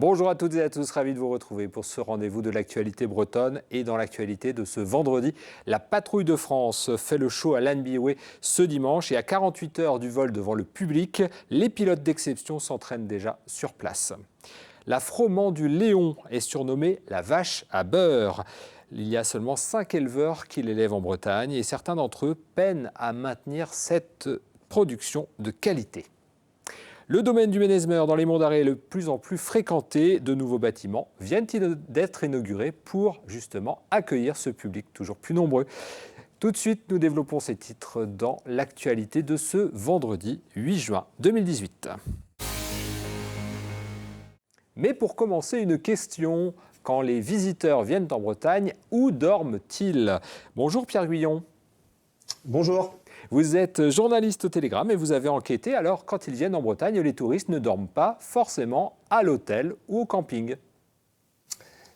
Bonjour à toutes et à tous, ravi de vous retrouver pour ce rendez-vous de l'actualité bretonne. Et dans l'actualité de ce vendredi, la patrouille de France fait le show à Lann-Bihoué ce dimanche. Et à 48 heures du vol devant le public, les pilotes d'exception s'entraînent déjà sur place. La froment du Léon est surnommée la vache à beurre. Il y a seulement 5 éleveurs qui l'élèvent en Bretagne et certains d'entre eux peinent à maintenir cette production de qualité. Le domaine du Ménezmer dans les Monts d'Arrée est de plus en plus fréquenté. De nouveaux bâtiments viennent d'être inaugurés pour justement accueillir ce public toujours plus nombreux. Tout de suite, nous développons ces titres dans l'actualité de ce vendredi 8 juin 2018. Mais pour commencer, une question. Quand les visiteurs viennent en Bretagne, où dorment-ils? Bonjour Pierre Guyon. Bonjour. Vous êtes journaliste au Télégramme et vous avez enquêté. Alors, quand ils viennent en Bretagne, les touristes ne dorment pas forcément à l'hôtel ou au camping.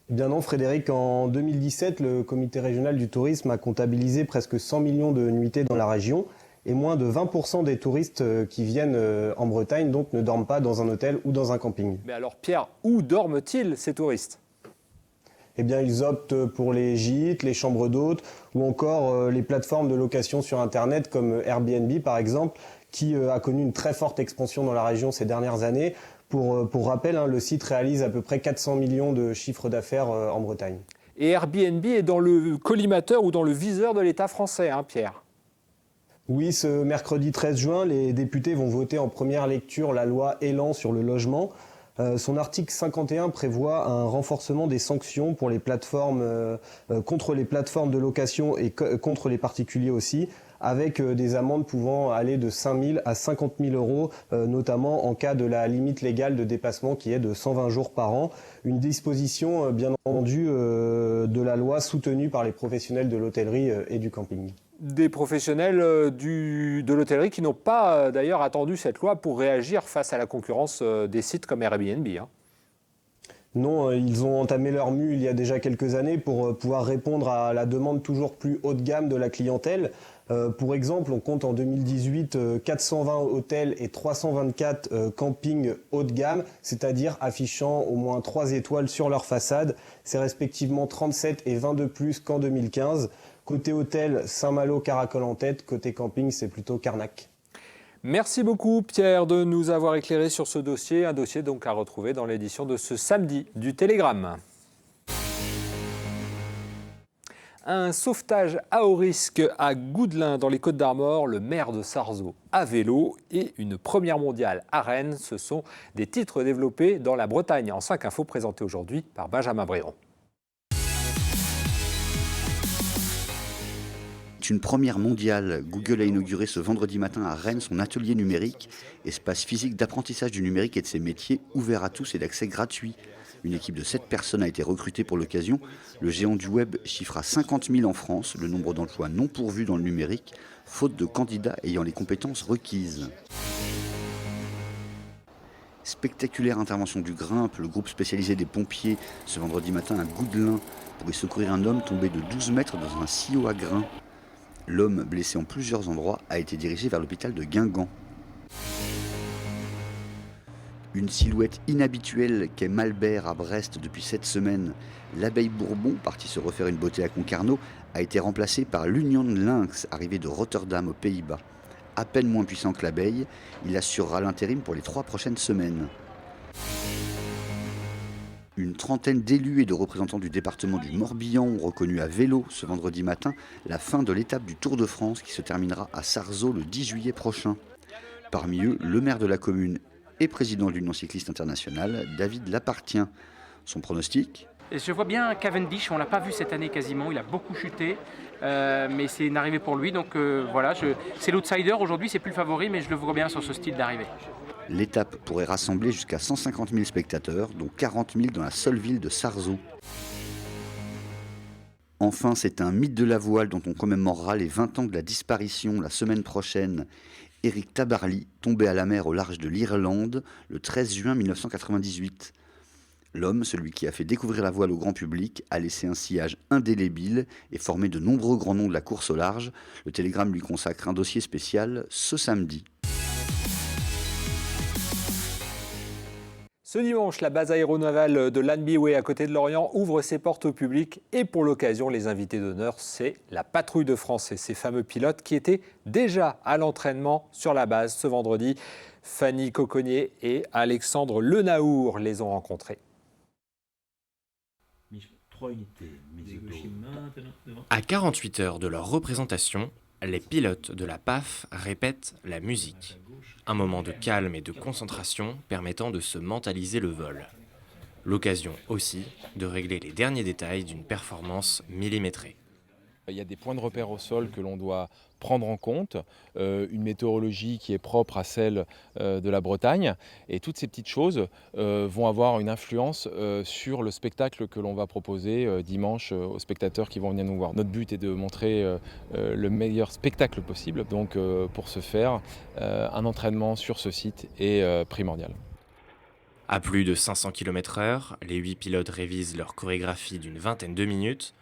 Eh bien non, Frédéric, en 2017, le comité régional du tourisme a comptabilisé presque 100 millions de nuitées dans la région et moins de 20% des touristes qui viennent en Bretagne donc ne dorment pas dans un hôtel ou dans un camping. Mais alors Pierre, où dorment-ils ces touristes ? Eh bien, ils optent pour les gîtes, les chambres d'hôtes ou encore les plateformes de location sur Internet comme Airbnb par exemple, qui a connu une très forte expansion dans la région ces dernières années. Pour rappel, le site réalise à peu près 400 millions de chiffres d'affaires en Bretagne. Et Airbnb est dans le collimateur ou dans le viseur de l'État français, Pierre ? Oui, ce mercredi 13 juin, les députés vont voter en première lecture la loi Élan sur le logement. Son article 51 prévoit un renforcement des sanctions pour les plateformes, contre les plateformes de location et contre les particuliers aussi, avec des amendes pouvant aller de 5 000 à 50 000 euros, notamment en cas de la limite légale de dépassement qui est de 120 jours par an. Une disposition, bien entendu, de la loi soutenue par les professionnels de l'hôtellerie et du camping. Des professionnels de l'hôtellerie qui n'ont pas d'ailleurs attendu cette loi pour réagir face à la concurrence des sites comme Airbnb. Non, ils ont entamé leur mue il y a déjà quelques années pour pouvoir répondre à la demande toujours plus haut de gamme de la clientèle. Pour exemple, on compte en 2018 420 hôtels et 324 campings haut de gamme, c'est-à-dire affichant au moins 3 étoiles sur leur façade. C'est respectivement 37 et 20 de plus qu'en 2015. Côté hôtel, Saint-Malo, Caracol en tête. Côté camping, c'est plutôt Carnac. Merci beaucoup Pierre de nous avoir éclairé sur ce dossier. Un dossier donc à retrouver dans l'édition de ce samedi du Télégramme. Un sauvetage à haut risque à Goudelin dans les Côtes-d'Armor, le maire de Sarzeau à vélo et une première mondiale à Rennes. Ce sont des titres développés dans la Bretagne en 5 infos présentés aujourd'hui par Benjamin Bréron. Une première mondiale, Google a inauguré ce vendredi matin à Rennes son atelier numérique, espace physique d'apprentissage du numérique et de ses métiers, ouvert à tous et d'accès gratuit. Une équipe de 7 personnes a été recrutée pour l'occasion. Le géant du web chiffre à 50 000 en France le nombre d'emplois non pourvus dans le numérique, faute de candidats ayant les compétences requises. Spectaculaire intervention du Grimpe, le groupe spécialisé des pompiers, ce vendredi matin à Goudelin, pour y secourir un homme tombé de 12 mètres dans un sillot à grains. L'homme, blessé en plusieurs endroits, a été dirigé vers l'hôpital de Guingamp. Une silhouette inhabituelle qu'est Malbert à Brest depuis 7 semaines. L'abeille Bourbon, partie se refaire une beauté à Concarneau, a été remplacée par l'Union Lynx, arrivé de Rotterdam aux Pays-Bas. À peine moins puissant que l'abeille, il assurera l'intérim pour les 3 prochaines semaines. Une trentaine d'élus et de représentants du département du Morbihan ont reconnu à vélo ce vendredi matin la fin de l'étape du Tour de France qui se terminera à Sarzeau le 10 juillet prochain. Parmi eux, le maire de la commune et président de l'Union cycliste internationale, David Lapartien. Son pronostic ? Je vois bien Cavendish, on ne l'a pas vu cette année quasiment, il a beaucoup chuté, mais c'est une arrivée pour lui, donc voilà, c'est l'outsider aujourd'hui, c'est plus le favori, mais je le vois bien sur ce style d'arrivée. L'étape pourrait rassembler jusqu'à 150 000 spectateurs, dont 40 000 dans la seule ville de Sarzeau. Enfin, c'est un mythe de la voile dont on commémorera les 20 ans de la disparition la semaine prochaine. Éric Tabarly, tombé à la mer au large de l'Irlande le 13 juin 1998. L'homme, celui qui a fait découvrir la voile au grand public, a laissé un sillage indélébile et formé de nombreux grands noms de la course au large. Le Télégramme lui consacre un dossier spécial ce samedi. Ce dimanche, la base aéronavale de Lanbiwe à côté de Lorient ouvre ses portes au public et pour l'occasion, les invités d'honneur, c'est la patrouille de France et ses fameux pilotes qui étaient déjà à l'entraînement sur la base ce vendredi. Fanny Coconnier et Alexandre Lenaour les ont rencontrés. À 48 heures de leur représentation, les pilotes de la PAF répètent la musique. Un moment de calme et de concentration permettant de se mentaliser le vol. L'occasion aussi de régler les derniers détails d'une performance millimétrée. Il y a des points de repère au sol que l'on doit prendre en compte, une météorologie qui est propre à celle de la Bretagne. Et toutes ces petites choses vont avoir une influence sur le spectacle que l'on va proposer dimanche aux spectateurs qui vont venir nous voir. Notre but est de montrer le meilleur spectacle possible. Donc pour ce faire, un entraînement sur ce site est primordial. À plus de 500 km/h, les 8 pilotes révisent leur chorégraphie d'une vingtaine de minutes.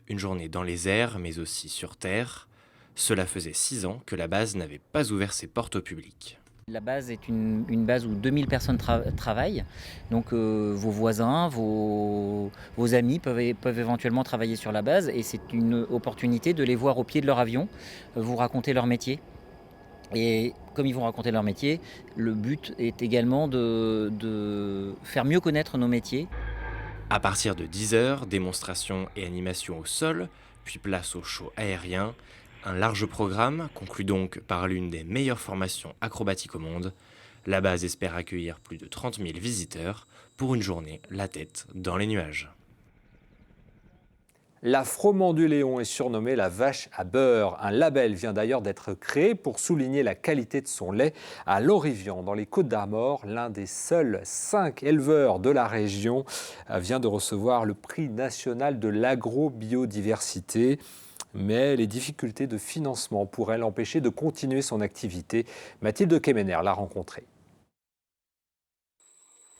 Une journée dans les airs, mais aussi sur terre. Cela faisait 6 ans que la base n'avait pas ouvert ses portes au public. La base est une base où 2000 personnes travaillent. Donc vos voisins, vos amis peuvent éventuellement travailler sur la base. Et c'est une opportunité de les voir au pied de leur avion, vous raconter leur métier. Et comme ils vont raconter leur métier, le but est également de faire mieux connaître nos métiers. À partir de 10h, démonstrations et animations au sol, puis place au show aérien. Un large programme conclut donc par l'une des meilleures formations acrobatiques au monde. La base espère accueillir plus de 30 000 visiteurs pour une journée la tête dans les nuages. La Froment du Léon est surnommée la vache à beurre. Un label vient d'ailleurs d'être créé pour souligner la qualité de son lait. À Lorivian, dans les Côtes-d'Armor, l'un des seuls 5 éleveurs de la région vient de recevoir le prix national de l'agrobiodiversité. Mais les difficultés de financement pourraient l'empêcher de continuer son activité. Mathilde Kemener l'a rencontré.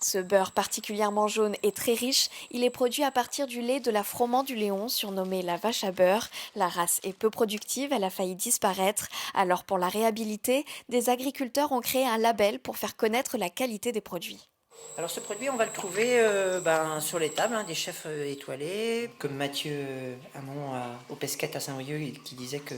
Ce beurre particulièrement jaune et très riche, il est produit à partir du lait de la Froment du Léon, surnommée la vache à beurre. La race est peu productive, elle a failli disparaître. Alors pour la réhabiliter, des agriculteurs ont créé un label pour faire connaître la qualité des produits. Alors ce produit, on va le trouver sur les tables, des chefs étoilés, comme Mathieu Hamon au Pesquette à Saint-Brieuc, qui disait que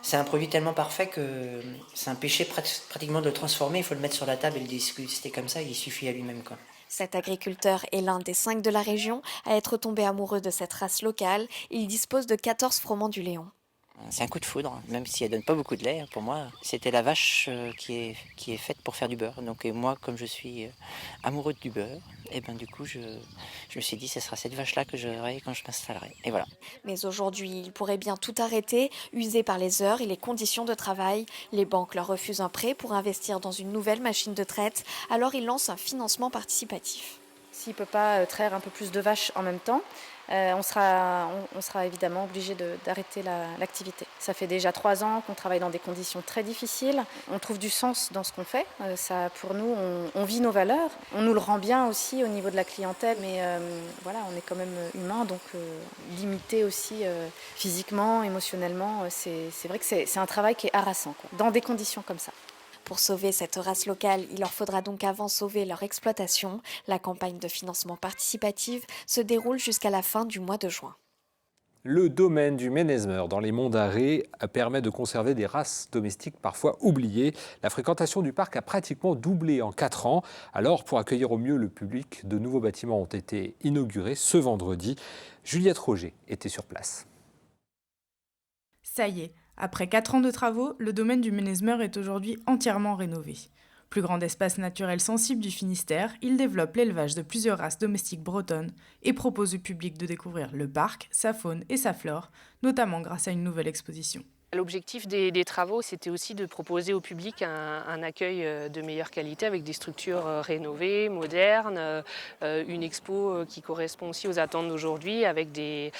c'est un produit tellement parfait que c'est un péché pratiquement de le transformer. Il faut le mettre sur la table et le déguster comme ça, il suffit à lui-même, quoi. Cet agriculteur est l'un des 5 de la région à être tombé amoureux de cette race locale. Il dispose de 14 Froments du Léon. C'est un coup de foudre, même si elle donne pas beaucoup de lait. Pour moi, c'était la vache qui est faite pour faire du beurre. Donc moi, comme je suis amoureux du beurre, et du coup, je me suis dit, ce sera cette vache-là que j'aurai quand je m'installerai. Et voilà. Mais aujourd'hui, il pourrait bien tout arrêter, usé par les heures et les conditions de travail. Les banques leur refusent un prêt pour investir dans une nouvelle machine de traite. Alors il lance un financement participatif. S'il ne peut pas traire un peu plus de vaches en même temps, on sera évidemment obligé d'arrêter l'activité. Ça fait déjà 3 ans qu'on travaille dans des conditions très difficiles. On trouve du sens dans ce qu'on fait. Ça, pour nous, on vit nos valeurs. On nous le rend bien aussi au niveau de la clientèle, mais voilà, on est quand même humain, donc limité aussi physiquement, émotionnellement. C'est vrai que c'est un travail qui est harassant, quoi, dans des conditions comme ça. Pour sauver cette race locale, il leur faudra donc avant sauver leur exploitation. La campagne de financement participatif se déroule jusqu'à la fin du mois de juin. Le domaine du Ménezmer dans les Monts d'Arrée permet de conserver des races domestiques parfois oubliées. La fréquentation du parc a pratiquement doublé en 4 ans. Alors, pour accueillir au mieux le public, de nouveaux bâtiments ont été inaugurés ce vendredi. Juliette Roger était sur place. Ça y est. Après 4 ans de travaux, le domaine du Ménezmer est aujourd'hui entièrement rénové. Plus grand espace naturel sensible du Finistère, il développe l'élevage de plusieurs races domestiques bretonnes et propose au public de découvrir le parc, sa faune et sa flore, notamment grâce à une nouvelle exposition. L'objectif des travaux, c'était aussi de proposer au public un accueil de meilleure qualité avec des structures rénovées, modernes, une expo qui correspond aussi aux attentes d'aujourd'hui avec des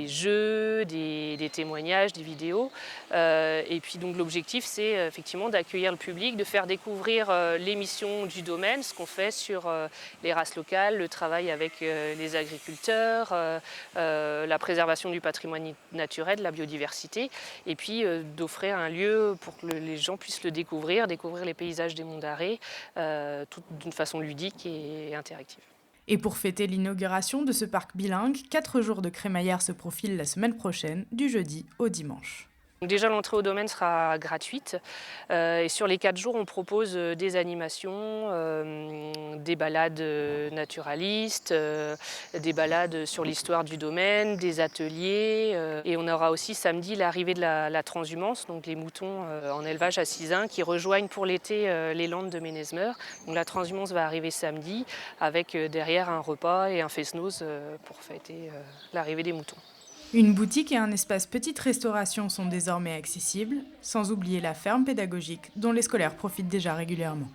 jeux, des témoignages, des vidéos. Et puis donc l'objectif, c'est effectivement d'accueillir le public, de faire découvrir les missions du domaine, ce qu'on fait sur les races locales, le travail avec les agriculteurs, la préservation du patrimoine naturel, la biodiversité. et puis d'offrir un lieu pour que les gens puissent le découvrir les paysages des Monts d'Arrée, tout d'une façon ludique et interactive. Et pour fêter l'inauguration de ce parc bilingue, 4 jours de crémaillère se profilent la semaine prochaine, du jeudi au dimanche. Déjà, l'entrée au domaine sera gratuite et sur les 4 jours, on propose des animations, des balades naturalistes, des balades sur l'histoire du domaine, des ateliers et on aura aussi samedi l'arrivée de la transhumance, donc les moutons en élevage à Sizun qui rejoignent pour l'été les landes de Ménezmer. Donc la transhumance va arriver samedi avec derrière un repas et un fest-noz pour fêter l'arrivée des moutons. Une boutique et un espace petite restauration sont désormais accessibles, sans oublier la ferme pédagogique dont les scolaires profitent déjà régulièrement.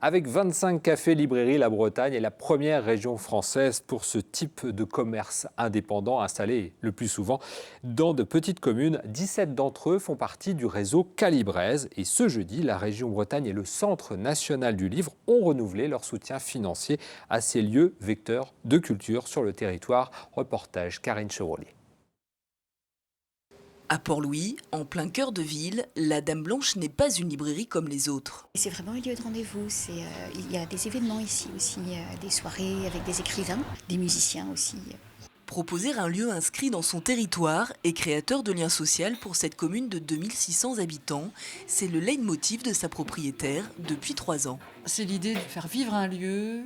Avec 25 cafés librairies, la Bretagne est la première région française pour ce type de commerce indépendant installé le plus souvent dans de petites communes. 17 d'entre eux font partie du réseau Calibraise et ce jeudi, la région Bretagne et le Centre national du livre ont renouvelé leur soutien financier à ces lieux vecteurs de culture sur le territoire. Reportage Karine Chevrollier. À Port-Louis, en plein cœur de ville, la Dame Blanche n'est pas une librairie comme les autres. C'est vraiment un lieu de rendez-vous. Il y a des événements ici aussi, des soirées avec des écrivains, des musiciens aussi. Proposer un lieu inscrit dans son territoire et créateur de liens sociaux pour cette commune de 2600 habitants, c'est le leitmotiv de sa propriétaire depuis 3 ans. C'est l'idée de faire vivre un lieu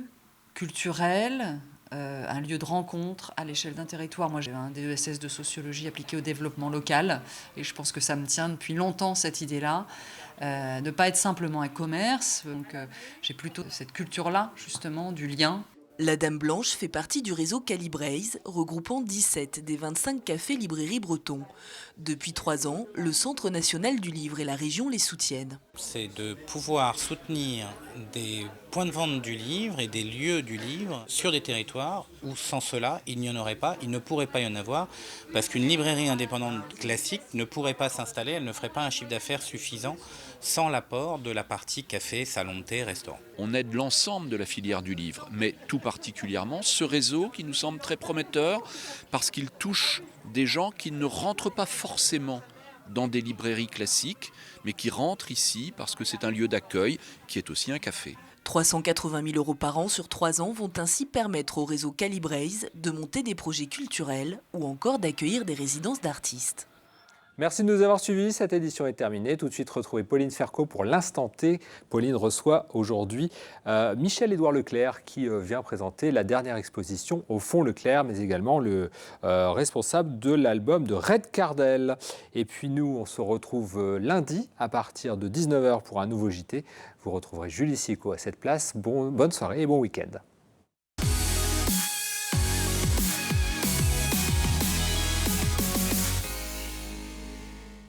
culturel, un lieu de rencontre à l'échelle d'un territoire. Moi, j'ai un DESS de sociologie appliqué au développement local et je pense que ça me tient depuis longtemps, cette idée-là. Ne pas être simplement un commerce. Donc, j'ai plutôt cette culture-là, justement, du lien. La Dame Blanche fait partie du réseau Calibraise, regroupant 17 des 25 cafés librairies bretons. Depuis 3 ans, le Centre national du livre et la région les soutiennent. C'est de pouvoir soutenir des points de vente du livre et des lieux du livre sur des territoires où sans cela, il n'y en aurait pas, il ne pourrait pas y en avoir, parce qu'une librairie indépendante classique ne pourrait pas s'installer, elle ne ferait pas un chiffre d'affaires suffisant sans l'apport de la partie café, salon de thé, restaurant. On aide l'ensemble de la filière du livre, mais tout particulièrement ce réseau qui nous semble très prometteur parce qu'il touche des gens qui ne rentrent pas forcément dans des librairies classiques, mais qui rentrent ici parce que c'est un lieu d'accueil qui est aussi un café. 380 000 € par an sur 3 ans vont ainsi permettre au réseau Calibraise de monter des projets culturels ou encore d'accueillir des résidences d'artistes. Merci de nous avoir suivis. Cette édition est terminée. Tout de suite, retrouvez Pauline Ferco pour l'Instant T. Pauline reçoit aujourd'hui Michel-Édouard Leclerc qui vient présenter la dernière exposition au Fonds Leclerc, mais également le responsable de l'album de Red Cardel. Et puis nous, on se retrouve lundi à partir de 19h pour un nouveau JT. Vous retrouverez Julie Sicot à cette place. Bonne soirée et bon week-end.